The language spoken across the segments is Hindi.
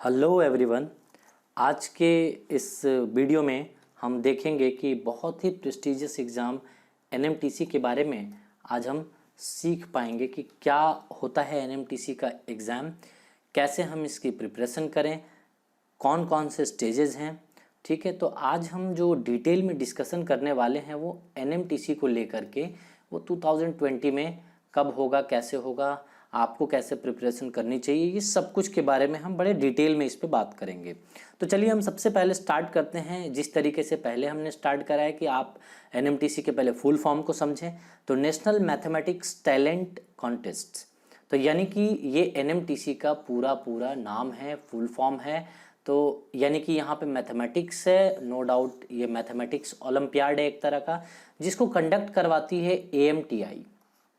Hello everyone. आज के इस वीडियो में हम देखेंगे कि बहुत ही प्रेस्टिजियस एग्ज़ाम एनएमटीसी के बारे में आज हम सीख पाएंगे कि क्या होता है एनएमटीसी का एग्ज़ाम, कैसे हम इसकी प्रिपरेशन करें, कौन कौन से स्टेजेस हैं। ठीक है, तो आज हम जो डिटेल में डिस्कशन करने वाले हैं वो एनएमटीसी को लेकर के, वो 2020 में कब होगा, कैसे होगा, आपको कैसे प्रिपरेशन करनी चाहिए, ये सब कुछ के बारे में हम बड़े डिटेल में इस पे बात करेंगे। तो चलिए हम सबसे पहले स्टार्ट करते हैं जिस तरीके से पहले हमने स्टार्ट करा है कि आप एनएमटीसी के पहले फुल फॉर्म को समझें। तो नेशनल मैथमेटिक्स टैलेंट कॉन्टेस्ट, तो यानी कि ये एनएमटीसी का पूरा नाम है, फुल फॉर्म है। तो यानी कि यहाँ पे मैथमेटिक्स है, नो डाउट ये मैथमेटिक्स ओलंपियाड है एक तरह का, जिसको कंडक्ट करवाती है एएमटीआई।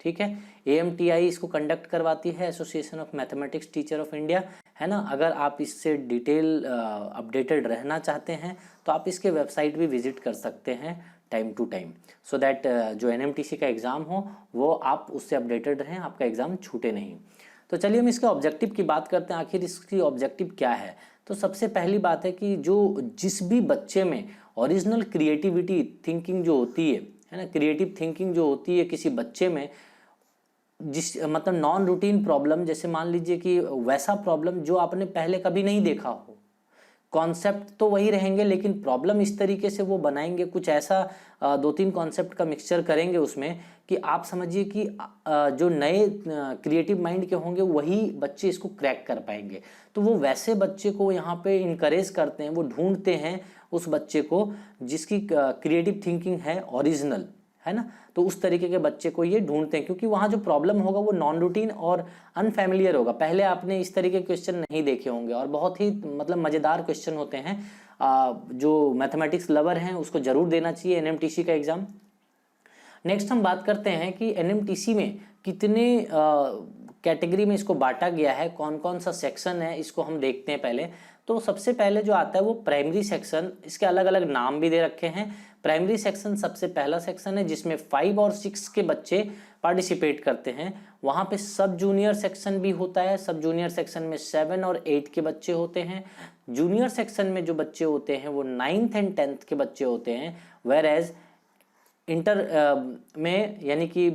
ठीक है, एएमटीआई इसको कंडक्ट करवाती है, association of mathematics teacher of India, है ना। अगर आप इससे डिटेल अपडेटेड रहना चाहते हैं तो आप इसके वेबसाइट भी विजिट कर सकते हैं time to time, so that जो एनएमटीसी का एग्ज़ाम हो वो आप उससे अपडेटेड रहें, आपका एग्ज़ाम छूटे नहीं। तो चलिए हम इसके ऑब्जेक्टिव की बात करते हैं, आखिर इसकी ऑब्जेक्टिव क्या है। तो सबसे पहली बात है कि जिस भी बच्चे में ओरिजिनल क्रिएटिविटी थिंकिंग जो होती है ना, क्रिएटिव थिंकिंग जो होती है किसी बच्चे में, जिस मतलब नॉन रूटीन प्रॉब्लम, जैसे मान लीजिए कि वैसा प्रॉब्लम जो आपने पहले कभी नहीं देखा हो, कॉन्सेप्ट तो वही रहेंगे लेकिन प्रॉब्लम इस तरीके से वो बनाएंगे, कुछ ऐसा दो तीन कॉन्सेप्ट का मिक्सचर करेंगे उसमें कि आप समझिए कि जो नए क्रिएटिव माइंड के होंगे वही बच्चे इसको क्रैक कर पाएंगे। तो वो वैसे बच्चे को यहाँ पे इनकरेज करते हैं, वो ढूंढते हैं उस बच्चे को जिसकी क्रिएटिव थिंकिंग है ओरिजिनल, है ना। तो उस तरीके के बच्चे को ये ढूंढते हैं क्योंकि वहाँ जो प्रॉब्लम होगा वो नॉन रूटीन और अनफैमिलियर होगा, पहले आपने इस तरीके के क्वेश्चन नहीं देखे होंगे और बहुत ही मतलब मज़ेदार क्वेश्चन होते हैं। जो मैथमेटिक्स लवर हैं उसको जरूर देना चाहिए एनएमटीसी का एग्ज़ाम। नेक्स्ट हम बात करते हैं कि एनएमटीसी में कितने कैटेगरी में इसको बांटा गया है, कौन कौन सा सेक्शन है, इसको हम देखते हैं पहले। तो सबसे पहले जो आता है वो प्राइमरी सेक्शन, इसके अलग अलग नाम भी दे रखे हैं। प्राइमरी सेक्शन सबसे पहला सेक्शन है जिसमें 5 और 6 के बच्चे पार्टिसिपेट करते हैं। वहाँ पे सब जूनियर सेक्शन भी होता है, सब जूनियर सेक्शन में 7 और 8 के बच्चे होते हैं। जूनियर सेक्शन में जो बच्चे होते हैं वो 9th एंड 10th के बच्चे होते हैं, वेर एज इंटर में यानी कि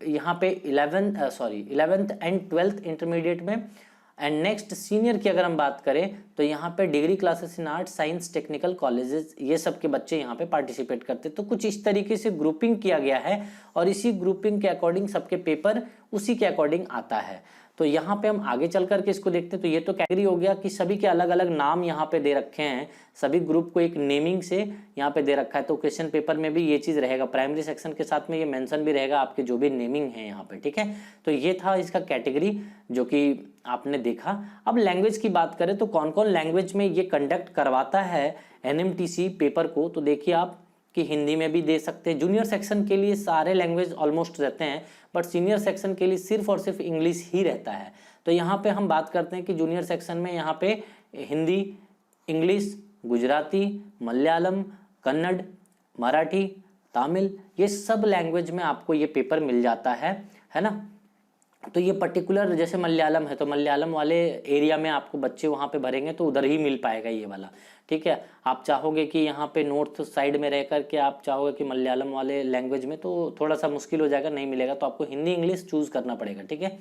यहाँ पे 11th एंड 12th इंटरमीडिएट में। एंड नेक्स्ट सीनियर की अगर हम बात करें तो यहाँ पे degree classes in arts, science, technical colleges, ये सब के बच्चे यहाँ पे पार्टिसिपेट करते हैं। तो कुछ इस तरीके से ग्रुपिंग किया गया है और इसी ग्रुपिंग के अकॉर्डिंग सबके पेपर उसी के अकॉर्डिंग आता है। तो यहाँ पे हम आगे चल करके इसको देखते हैं। तो ये तो कैटेगरी हो गया कि सभी के अलग अलग नाम यहाँ पे दे रखे हैं, सभी ग्रुप को एक नेमिंग से यहाँ पे दे रखा है। तो क्वेश्चन पेपर में भी ये चीज़ रहेगा, प्राइमरी सेक्शन के साथ में ये मेंशन भी रहेगा आपके जो भी नेमिंग है यहाँ पे। ठीक है, तो ये था इसका कैटेगरी जो कि आपने देखा। अब लैंग्वेज की बात करें तो कौन कौन लैंग्वेज में ये कंडक्ट करवाता है एनएमटीसी पेपर को, तो देखिए आप कि हिंदी में भी दे सकते हैं। जूनियर सेक्शन के लिए सारे लैंग्वेज ऑलमोस्ट रहते हैं, बट सीनियर सेक्शन के लिए सिर्फ और सिर्फ इंग्लिश ही रहता है। तो यहाँ पे हम बात करते हैं कि जूनियर सेक्शन में यहाँ पे हिंदी, इंग्लिश, गुजराती, मलयालम, कन्नड़, मराठी, तमिल, ये सब लैंग्वेज में आपको ये पेपर मिल जाता है ना। तो ये पर्टिकुलर जैसे मलयालम है तो मलयालम वाले एरिया में आपको बच्चे वहाँ पे भरेंगे तो उधर ही मिल पाएगा ये वाला। ठीक है, आप चाहोगे कि यहाँ पे नॉर्थ साइड में रह कर के आप चाहोगे कि मलयालम वाले लैंग्वेज में, तो थोड़ा सा मुश्किल हो जाएगा, नहीं मिलेगा, तो आपको हिंदी इंग्लिश चूज़ करना पड़ेगा। ठीक है,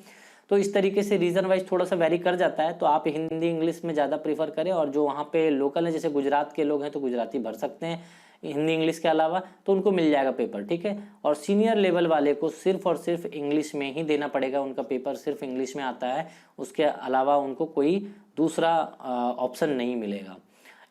तो इस तरीके से रीजन वाइज थोड़ा सा वेरी कर जाता है, तो आप हिंदी इंग्लिश में ज़्यादा प्रीफर करें। और जो वहाँ पे लोकल है जैसे गुजरात के लोग हैं तो गुजराती भर सकते हैं हिंदी इंग्लिश के अलावा, तो उनको मिल जाएगा पेपर। ठीक है, और सीनियर लेवल वाले को सिर्फ और सिर्फ इंग्लिश में ही देना पड़ेगा, उनका पेपर सिर्फ इंग्लिश में आता है, उसके अलावा उनको कोई दूसरा ऑप्शन नहीं मिलेगा।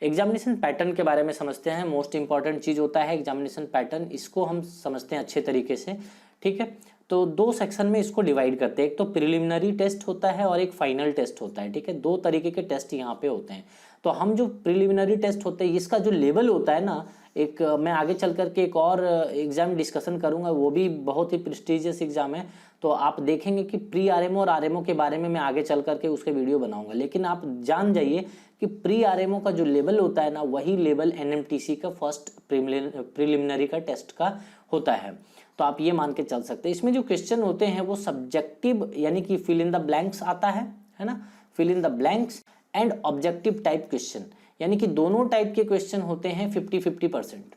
एग्जामिनेशन पैटर्न के बारे में समझते हैं, मोस्ट इंपॉर्टेंट चीज़ होता है एग्जामिनेशन पैटर्न, इसको हम समझते हैं अच्छे तरीके से। ठीक है, तो 2 सेक्शन में इसको डिवाइड करते हैं, एक तो प्रिलिमिनरी टेस्ट होता है और एक फाइनल टेस्ट होता है। ठीक है, 2 तरीके के टेस्ट यहाँ पे होते हैं। तो हम जो प्रिलिमिनरी टेस्ट होते हैं इसका जो लेवल होता है ना, एक मैं आगे चल करके एक और एग्जाम डिस्कशन करूंगा, वो भी बहुत ही प्रेस्टिजियस एग्जाम है, तो आप देखेंगे कि प्री आरएमओ और आरएमओ के बारे में मैं आगे चल करके उसके वीडियो बनाऊंगा। लेकिन आप जान जाइए कि प्री आरएमओ का जो लेवल होता है ना, वही लेवल एनएमटीसी का फर्स्ट प्रिलिमिनरी का टेस्ट का होता है। तो आप ये मान के चल सकते हैं। इसमें जो क्वेश्चन होते हैं वो सब्जेक्टिव यानी कि फिल इन द ब्लैंक्स आता है ना, fill in the blanks and objective type question, यानी कि दोनों टाइप के क्वेश्चन होते हैं 50-50%।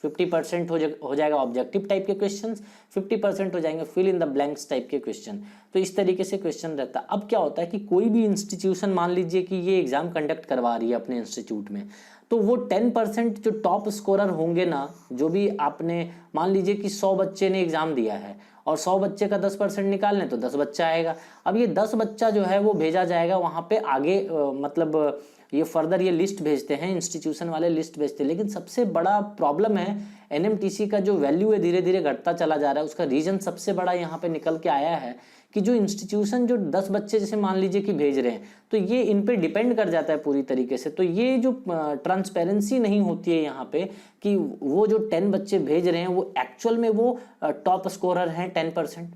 50% हो जाएगा ऑब्जेक्टिव टाइप के क्वेश्चंस, 50% हो जाएंगे fill in the blanks type के क्वेश्चन। तो इस तरीके से क्वेश्चन रहता है। अब क्या होता है कि कोई भी इंस्टीट्यूशन मान लीजिए कि ये एग्जाम कंडक्ट करवा रही है अपने इंस्टीट्यूट में, तो वो 10% जो टॉप स्कोरर होंगे ना, जो भी आपने मान लीजिए कि 100 बच्चे ने एग्जाम दिया है और 100 बच्चे का 10% निकाल लें तो 10 बच्चा आएगा। अब ये 10 बच्चा जो है वो भेजा जाएगा वहाँ पे आगे, मतलब ये फर्दर ये लिस्ट भेजते हैं, इंस्टीट्यूशन वाले लिस्ट भेजते हैं। लेकिन सबसे बड़ा प्रॉब्लम है एनएमटीसी का जो वैल्यू है धीरे धीरे घटता चला जा रहा है। उसका रीजन सबसे बड़ा यहाँ पे निकल के आया है कि जो इंस्टीट्यूशन जो 10 बच्चे जैसे मान लीजिए कि भेज रहे हैं, तो ये इन पे डिपेंड कर जाता है पूरी तरीके से। तो ये जो ट्रांसपेरेंसी नहीं होती है यहाँ पे कि वो जो 10 बच्चे भेज रहे हैं वो एक्चुअल में वो टॉप स्कोरर हैं 10%,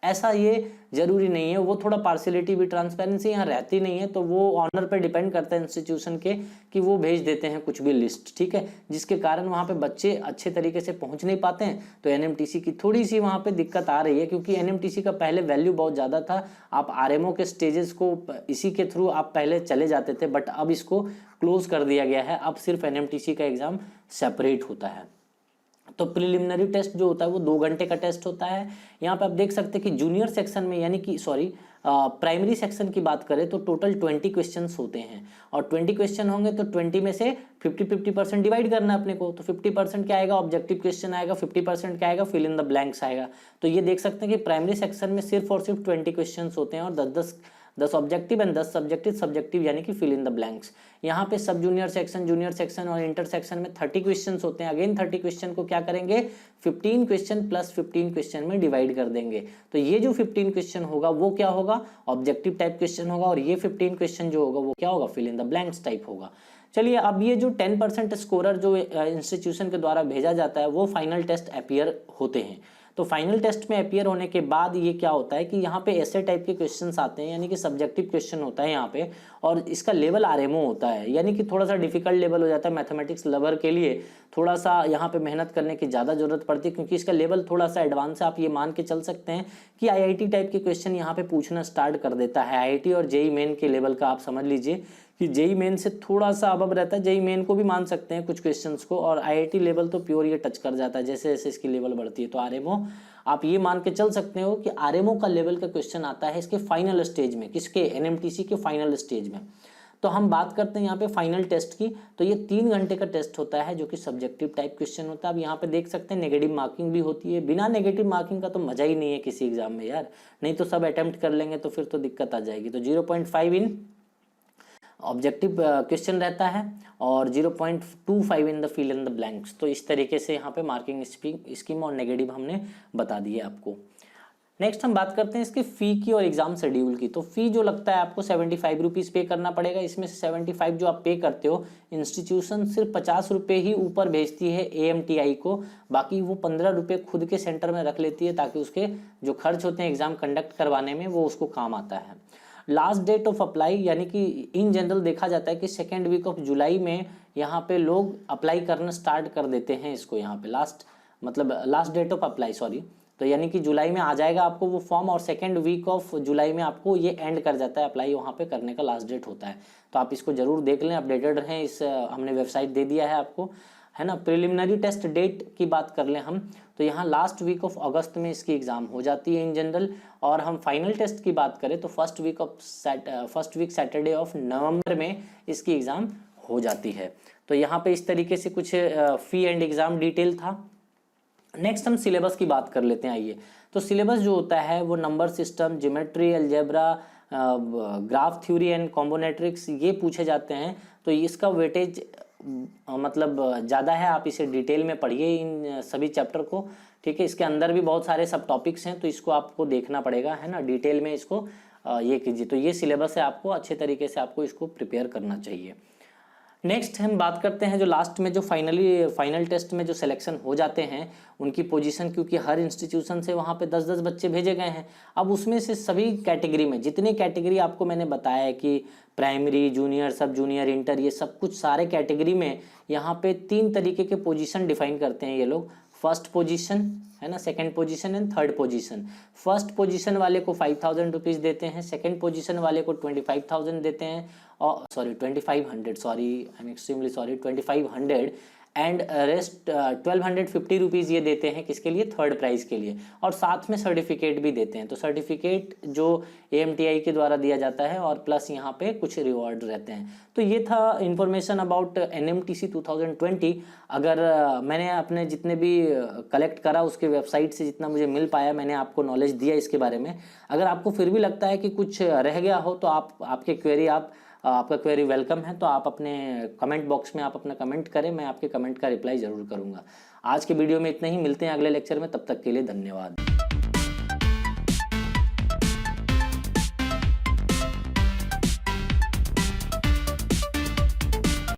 ऐसा ये जरूरी नहीं है। वो थोड़ा पार्शियलिटी भी, ट्रांसपेरेंसी यहाँ रहती नहीं है। तो वो ऑनर पे डिपेंड करता है इंस्टीट्यूशन के कि वो भेज देते हैं कुछ भी लिस्ट, ठीक है, जिसके कारण वहाँ पे बच्चे अच्छे तरीके से पहुँच नहीं पाते हैं। तो एनएमटीसी की थोड़ी सी वहाँ पे दिक्कत आ रही है, क्योंकि एनएमटीसी का पहले वैल्यू बहुत ज़्यादा था। आप आरएमओ के स्टेजेस को इसी के थ्रू आप पहले चले जाते थे, बट अब इसको क्लोज कर दिया गया है। अब सिर्फ एनएमटीसी का एग्जाम सेपरेट होता है। तो प्रिलिमिनरी टेस्ट जो होता है वो 2 घंटे का टेस्ट होता है। यहाँ पे आप देख सकते हैं कि जूनियर सेक्शन में, यानी कि प्राइमरी सेक्शन की बात करें तो टोटल 20 क्वेश्चंस होते हैं, और 20 क्वेश्चन होंगे तो 20 में से 50-50% डिवाइड करना है अपने को। तो 50% क्या आएगा, ऑब्जेक्टिव क्वेश्चन आएगा, 50% क्या आएगा, फिल इन द ब्लैंक्स आएगा। तो ये देख सकते हैं कि प्राइमरी सेक्शन में सिर्फ और सिर्फ 20 क्वेश्चन होते हैं, और 10 ऑब्जेक्टिव एंड 10 सब्जेक्टिव यानी कि फिल इन द ब्लैंक्स। यहाँ पे सब जूनियर सेक्शन, जूनियर सेक्शन और इंटर सेक्शन में 30 क्वेश्चन होते हैं। अगेन 30 क्वेश्चन को क्या करेंगे, 15 क्वेश्चन प्लस 15 क्वेश्चन में डिवाइड कर देंगे। तो ये जो 15 क्वेश्चन होगा वो क्या होगा, ऑब्जेक्टिव टाइप क्वेश्चन होगा, और ये 15 क्वेश्चन जो होगा वो क्या होगा, fill in the blanks type होगा। चलिए, अब ये जो 10% स्कोरर जो इंस्टीट्यूशन के द्वारा भेजा जाता है वो फाइनल टेस्ट अपीयर होते हैं। तो फाइनल टेस्ट में अपीयर होने के बाद ये क्या होता है कि यहाँ पे ऐसे टाइप के क्वेश्चंस आते हैं, यानी कि सब्जेक्टिव क्वेश्चन होता है यहाँ पे, और इसका लेवल आरएमओ होता है, यानी कि थोड़ा सा डिफिकल्ट लेवल हो जाता है। मैथमेटिक्स लवर के लिए थोड़ा सा यहाँ पे मेहनत करने की ज़्यादा जरूरत पड़ती है, क्योंकि इसका लेवल थोड़ा सा एडवांस है। आप ये मान के चल सकते हैं कि आईआईटी टाइप के क्वेश्चन यहाँ पे पूछना स्टार्ट कर देता है। आईआईटी और जेईई मेन के लेवल का आप समझ लीजिए कि जेईई मेन से थोड़ा सा अबव रहता है। जेईई मेन को भी मान सकते हैं कुछ क्वेश्चंस को, और आईआईटी लेवल तो प्योर ये टच कर जाता है जैसे जैसे इसकी लेवल बढ़ती है। तो आरएमओ आप ये मान के चल सकते हो कि आरएमओ का लेवल का क्वेश्चन आता है इसके फाइनल स्टेज में, किसके, एनएमटीसी के फाइनल स्टेज में। तो हम बात करते हैं यहाँ पे फाइनल टेस्ट की। तो ये 3 घंटे का टेस्ट होता है जो कि सब्जेक्टिव टाइप क्वेश्चन होता है। अब यहाँ पे देख सकते हैं नेगेटिव मार्किंग भी होती है। बिना नेगेटिव मार्किंग का तो मजा ही नहीं है किसी एग्जाम में यार, नहीं तो सब अटेम्प्ट कर लेंगे तो फिर तो दिक्कत आ जाएगी। तो 0.5 इन ऑब्जेक्टिव क्वेश्चन रहता है और 0.25 in the fill in the blanks. तो इस तरीके से यहाँ पे मार्किंग स्कीम और नेगेटिव हमने बता दी है आपको। नेक्स्ट हम बात करते हैं इसकी फ़ी की और एग्जाम शेड्यूल की। तो फ़ी जो लगता है आपको 75 रुपीज़ पे करना पड़ेगा। इसमें से 75 जो आप पे करते हो, इंस्टीट्यूशन सिर्फ 50 रुपये ही ऊपर भेजती है AMTI को, बाकी वो 15 रुपये खुद के सेंटर में रख लेती है, ताकि उसके जो खर्च होते हैं एग्जाम कंडक्ट करवाने में वो उसको काम आता है। लास्ट डेट ऑफ अप्लाई, यानी कि इन जनरल देखा जाता है कि 2nd वीक ऑफ जुलाई में यहाँ पे लोग अप्लाई करना स्टार्ट कर देते हैं इसको। यहाँ पे last date of apply, sorry, तो यानी कि जुलाई में आ जाएगा आपको वो फॉर्म, और 2nd वीक ऑफ जुलाई में आपको ये एंड कर जाता है अप्लाई, वहाँ पे करने का लास्ट डेट होता है। तो आप इसको जरूर देख लें, अपडेटेड रहें। इस हमने वेबसाइट दे दिया है आपको, है ना। प्रिलिमिनरी टेस्ट डेट की बात कर लें हम, तो यहाँ लास्ट वीक ऑफ अगस्त में इसकी एग्ज़ाम हो जाती है इन जनरल। और हम फाइनल टेस्ट की बात करें तो first week Saturday of November में इसकी एग्ज़ाम हो जाती है। तो यहाँ पे इस तरीके से कुछ फ़ी एंड एग्ज़ाम डिटेल था। नेक्स्ट हम सिलेबस की बात कर लेते हैं, आइए। तो सिलेबस जो होता है वो number system, geometry, algebra, graph theory and combinatorics ये पूछे जाते हैं। तो इसका वेटेज मतलब ज़्यादा है, आप इसे डिटेल में पढ़िए इन सभी चैप्टर को, ठीक है। इसके अंदर भी बहुत सारे सब टॉपिक्स हैं, तो इसको आपको देखना पड़ेगा, है ना, डिटेल में इसको ये कीजिए। तो ये सिलेबस है, आपको अच्छे तरीके से आपको इसको प्रिपेयर करना चाहिए। नेक्स्ट हम बात करते हैं जो लास्ट में जो फाइनल टेस्ट में जो सिलेक्शन हो जाते हैं उनकी पोजीशन, क्योंकि हर इंस्टीट्यूशन से वहाँ पे 10-10 बच्चे भेजे गए हैं। अब उसमें से सभी कैटेगरी में जितने कैटेगरी आपको मैंने बताया है कि प्राइमरी, जूनियर, सब जूनियर, इंटर, ये सब कुछ सारे कैटेगरी में यहाँ पे 3 तरीके के पोजीशन डिफाइन करते हैं ये लोग। फर्स्ट पोजीशन है ना, second position and third position. First position वाले को 5000 रुपीज़ देते हैं, सेकंड पोजीशन वाले को 25,000 देते हैं, और sorry 2500, sorry I am extremely sorry, 2500 and rest 1250 rupees ये देते हैं किसके लिए, थर्ड प्राइज़ के लिए, और साथ में सर्टिफिकेट भी देते हैं। तो सर्टिफिकेट जो AMTI के द्वारा दिया जाता है और प्लस यहाँ पे कुछ रिवॉर्ड रहते हैं। तो ये था इन्फॉर्मेशन अबाउट NMTC 2020। अगर मैंने अपने जितने भी कलेक्ट करा उसके वेबसाइट से जितना मुझे मिल पाया, मैंने आपको नॉलेज दिया इसके बारे में। अगर आपको फिर भी लगता है कि कुछ रह गया हो तो आपका क्वेरी वेलकम है, तो आप अपने कमेंट बॉक्स में आप अपना कमेंट करें, मैं आपके कमेंट का रिप्लाई ज़रूर करूँगा। आज के वीडियो में इतना ही, मिलते हैं अगले लेक्चर में, तब तक के लिए धन्यवाद।